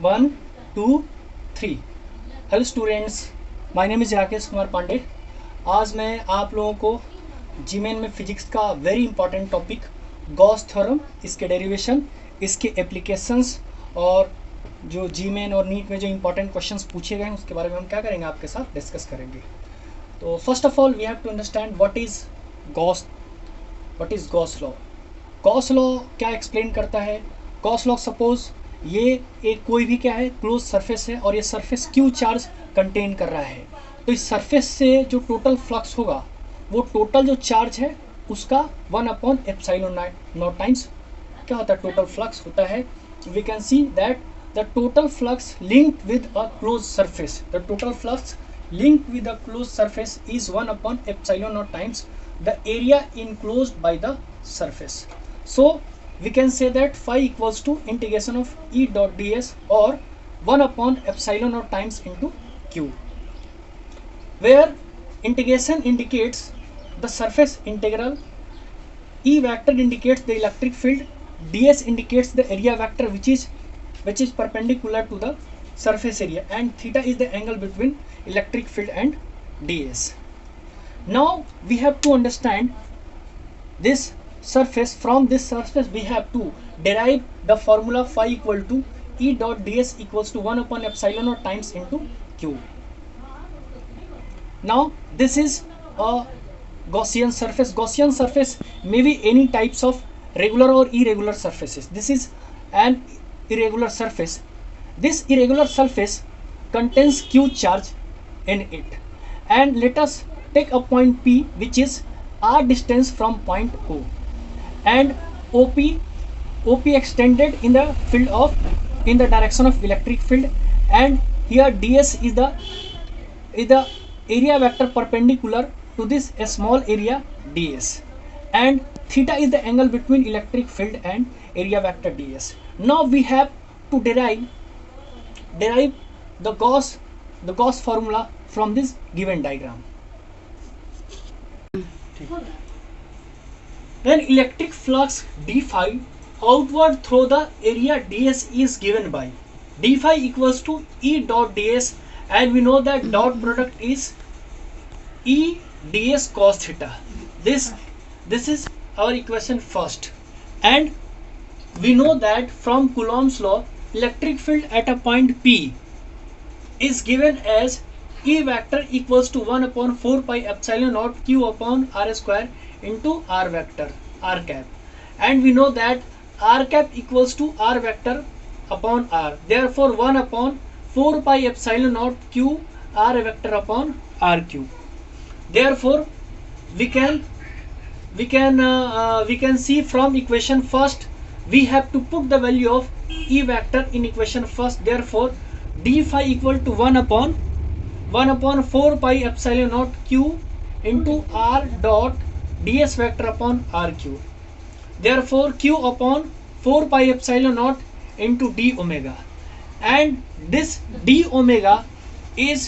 1 2 3। Hello students, my name is Rakesh Kumar Pandey. आज मैं आप लोगों को जीमेन में फिजिक्स का very important topic Gauss theorem, इसके डेरिवेशन, इसके एप्लीकेशंस और जो जीमेन और नीट में जो इंपॉर्टेंट क्वेश्चंस पूछे गए हैं उसके बारे में हम क्या करेंगे, आपके साथ डिस्कस करेंगे। तो first of all we have to understand what is Gauss law. Gauss law क्या एक्सप्लेन करता है? गॉस लॉ, सपोज ये एक कोई भी क्या है, क्लोज सरफेस है और ये सरफेस क्यू चार्ज कंटेन कर रहा है। तो इस सरफेस से जो टोटल फ्लक्स होगा वो टोटल जो चार्ज है उसका 1/ε0 टाइम्स क्या होता है, टोटल फ्लक्स होता है। We can see that the total flux linked with a close surface, the total flux linked with the closed surface is 1/ε0 times the area enclosed by the surface. So we can say that phi equals to integration of E dot ds or 1/ε0 times into q, where integration indicates the surface integral, E vector indicates the electric field, ds indicates the area vector which is perpendicular to the surface area, and theta is the angle between electric field and ds. Now we have to understand this surface. From this surface we have to derive the formula phi equal to E dot ds equals to 1/ε0 times into q. Now this is a Gaussian surface. Gaussian surface may be any types of regular or irregular surfaces. This is an irregular surface. This irregular surface contains q charge in it, and let us take a point P which is r distance from point O, and OP extended in the direction of electric field, and here ds is the area vector perpendicular to this small area ds, and theta is the angle between electric field and area vector ds. Now we have to derive the Gauss formula from this given diagram. Then electric flux d phi outward through the area ds is given by d phi equals to E dot ds, and we know that dot product is E ds cos theta. This is our equation first, and we know that from Coulomb's law electric field at a point P is given as E vector equals to 1/4πε0 q upon r square into r vector r cap, and we know that r cap equals to r vector upon r, therefore 1/4πε0 q r vector upon r cube. Therefore we can see from equation first we have to put the value of E vector in equation first. Therefore d phi equal to 1/4πε0 q into r dot ds vector upon r cube. Therefore q upon 4πε0 into d omega, and this d omega is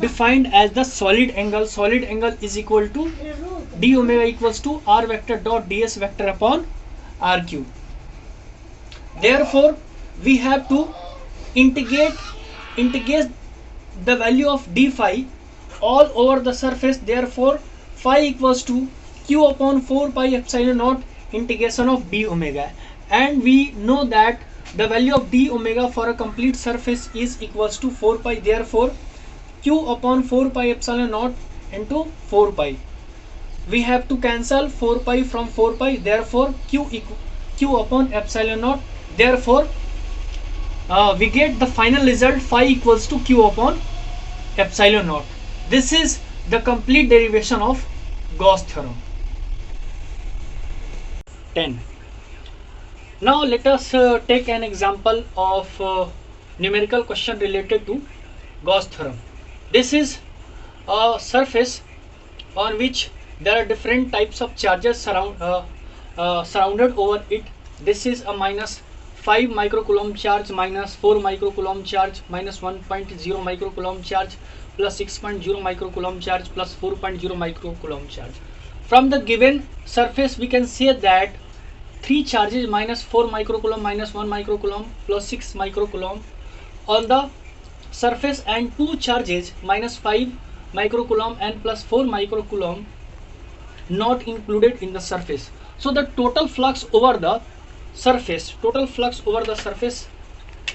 defined as the solid angle. Solid angle is equal to d omega equals to r vector dot ds vector upon r cube. Therefore we have to integrate the value of d phi all over the surface. Therefore phi equals to q upon 4πε0 integration of d omega, and we know that the value of d omega for a complete surface is equals to 4 pi. Therefore q upon 4πε0 into 4 pi, we have to cancel 4 pi from 4 pi. Therefore q upon ε0. Therefore we get the final result phi equals to q upon ε0. This is the complete derivation of Gauss theorem. 10. Now let us take an example of numerical question related to Gauss theorem. This is a surface on which there are different types of charges surrounded over it. This is a minus 5 microcoulomb charge, minus 4 microcoulomb charge, minus 1.0 microcoulomb charge, plus 6.0 microcoulomb charge, plus 4.0 microcoulomb charge. From the given surface we can say that 3 charges minus 4 microcoulomb, minus 1 microcoulomb, plus 6 microcoulomb, on the surface and two charges -5 microcoulomb and +4 microcoulomb not included in the surface. So the total flux over the surface,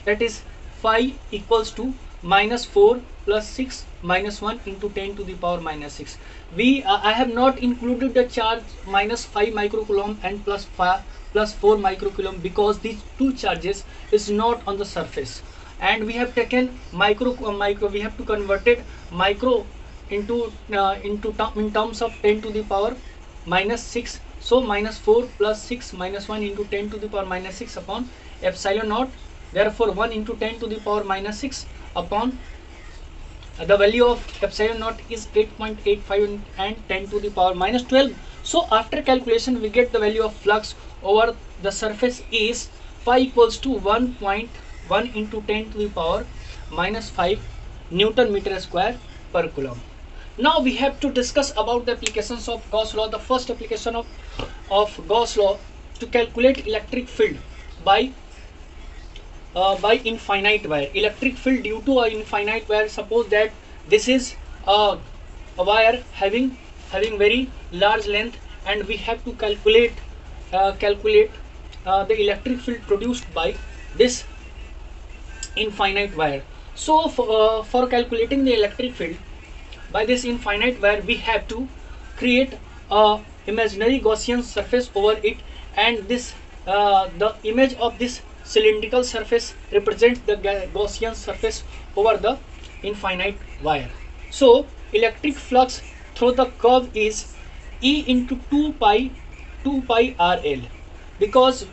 that is phi equals to -4 plus 6 minus 1 into 10 to the power -6. I have not included the charge -5 microcoulomb and plus 4 microcoulomb because these two charges is not on the surface, and we have taken micro we have to convert it micro into in terms of 10 to the power -6. So -4 plus 6 minus 1 into 10 to the power -6 upon epsilon naught. Therefore 1 into 10 to the power -6 upon the value of epsilon naught is 8.85 and 10 to the power -12. So after calculation we get the value of flux over the surface is phi equals to 1.1 into 10 to the power -5 Newton meter square per coulomb. Now we have to discuss about the applications of Gauss law. The first application of Gauss law to calculate electric field by infinite wire. Electric field due to a infinite wire. Suppose that this is a wire having very large length, and we have to calculate the electric field produced by this infinite wire. So for calculating the electric field by this infinite wire, we have to create a imaginary Gaussian surface over it, and this the image of this cylindrical surface represents the Gaussian surface over the infinite wire. So electric flux through the curve is E into 2 pi RL, because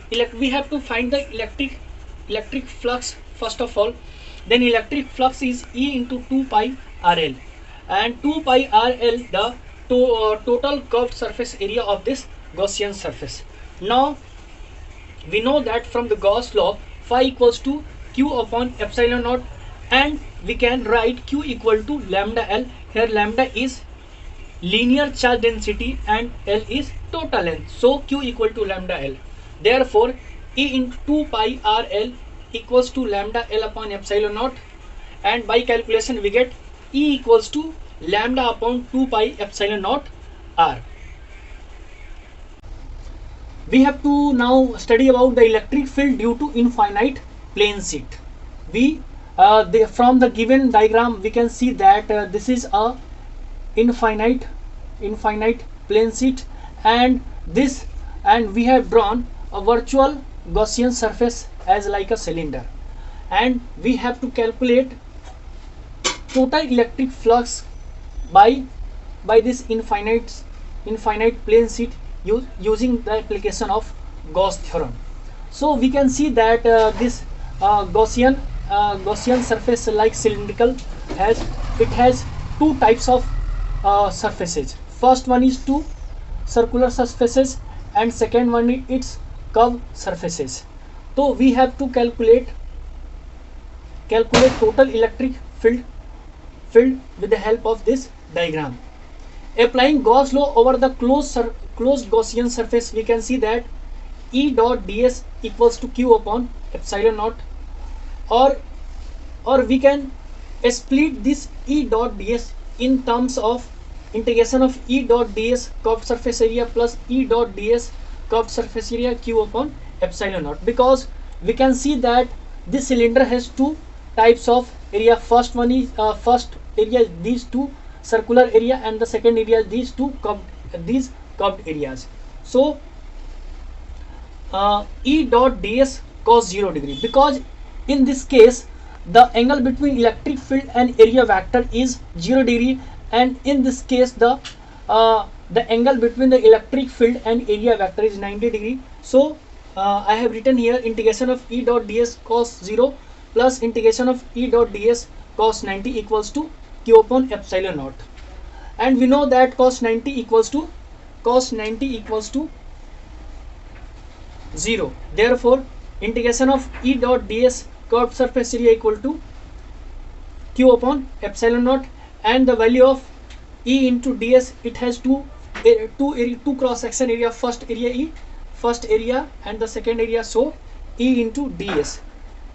we have to find the electric flux first of all. Then electric flux is E into 2 pi RL, and 2 pi RL the total curved surface area of this Gaussian surface. Now we know that from the Gauss law phi equals to Q upon epsilon naught, and we can write Q equal to lambda L. Here lambda is linear charge density and L is total length, so Q equal to lambda L. Therefore E into 2 pi RL equals to lambda L upon epsilon naught, and by calculation we get E equals to lambda upon 2 pi epsilon naught R. We have to now study about the electric field due to infinite plane sheet. From the given diagram we can see that this is a infinite plane sheet, and we have drawn a virtual Gaussian surface as like a cylinder, and we have to calculate total electric flux by this infinite plane sheet using the application of Gauss theorem. So we can see that this Gaussian surface like cylindrical has two types of surfaces. First one is two circular surfaces, and second one is its curved surfaces. So we have to calculate total electric field with the help of this diagram. Applying Gauss law over the closed Gaussian surface, we can see that E dot ds equals to Q upon epsilon naught, or we can split this E dot ds in terms of integration of E dot ds curved surface area plus E dot ds curved surface area Q upon epsilon naught, because we can see that this cylinder has two types of area. First one is first area is these two circular area, and the second area is these curved areas. So E dot ds cos 0 degree, because in this case the angle between electric field and area vector is 0 degree, and in this case the angle between the electric field and area vector is 90 degree. So I have written here integration of E dot ds cos 0 plus integration of E dot ds cos 90 equals to Q upon epsilon naught, and we know that cos 90 equals to 0. Therefore integration of E dot ds curved surface area equal to Q upon epsilon naught, and the value of E into ds, it has two cross section area, first area and the second area. So E into ds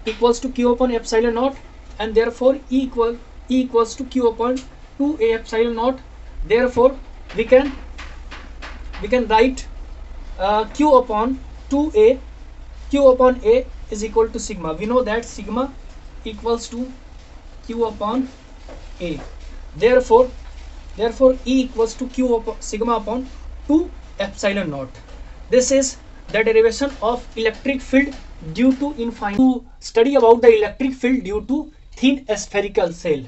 equals to Q upon epsilon naught and therefore E equals to Q upon 2a epsilon naught. Therefore we can write Q upon 2a, Q upon a is equal to sigma. We know that sigma equals to Q upon a. Therefore E equals to Q upon sigma upon 2 epsilon naught. This is the derivation of electric field due to infinite. To study about the electric field due to thin spherical cell,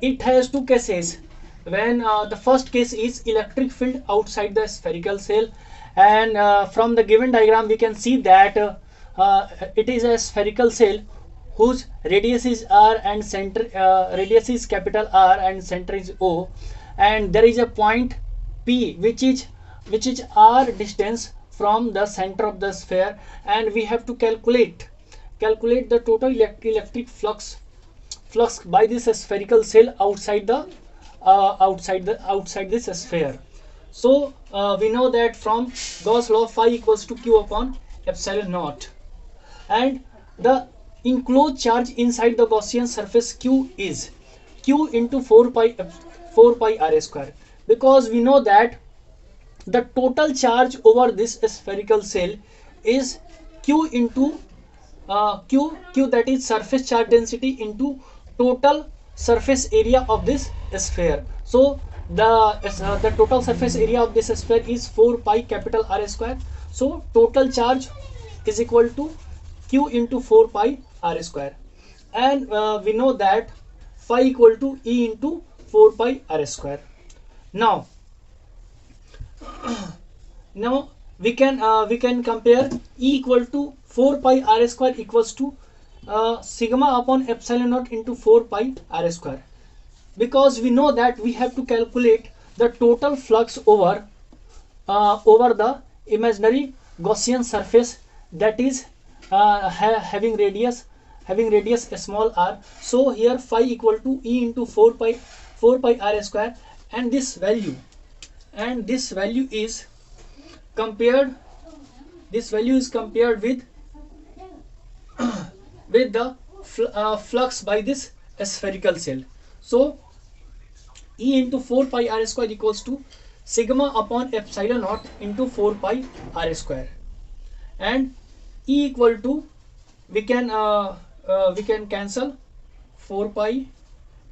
it has two cases. When the first case is electric field outside the spherical cell, and from the given diagram we can see that it is a spherical cell whose radius is r and center radius is capital R and center is O, and there is a point P which is r distance from the center of the sphere, and we have to calculate the total electric flux by this spherical cell outside this sphere. So we know that from Gauss law phi equals to Q upon epsilon naught, and the enclosed charge inside the Gaussian surface Q is Q into 4 pi r square, because we know that the total charge over this spherical cell is Q into Q, that is surface charge density, into total surface area of this sphere. So the total surface area of this sphere is 4 pi capital R square. So total charge is equal to Q into 4 pi R square, and we know that phi equal to E into 4 pi R square. Now we can compare E equal to 4 pi R square equals to sigma upon epsilon naught into 4 pi R square, because we know that we have to calculate the total flux over the imaginary Gaussian surface that is having radius small r. So here phi equal to E into 4 pi R square, and this value is compared with the flux by this spherical cell. So E into 4 pi R square equals to sigma upon epsilon naught into 4 pi R square, and E equal to, we can cancel 4 pi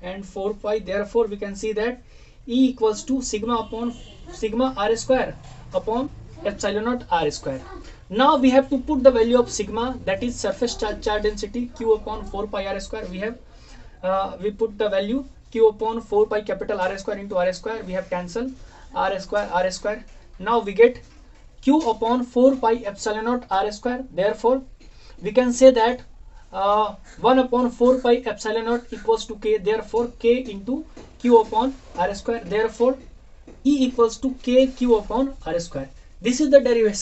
and 4 pi. Therefore we can see that E equals to sigma upon sigma R square upon epsilon naught R square. Now we have to put the value of sigma, that is surface charge density, Q upon 4 pi R square. We put the value Q upon 4 pi capital R square into R square. We have cancelled R square. Now we get Q upon 4 pi epsilon naught R square. Therefore we can say that 1 upon 4 pi epsilon naught equals to K. Therefore K into Q upon R square. Therefore E equals to K Q upon R square. This is the derivation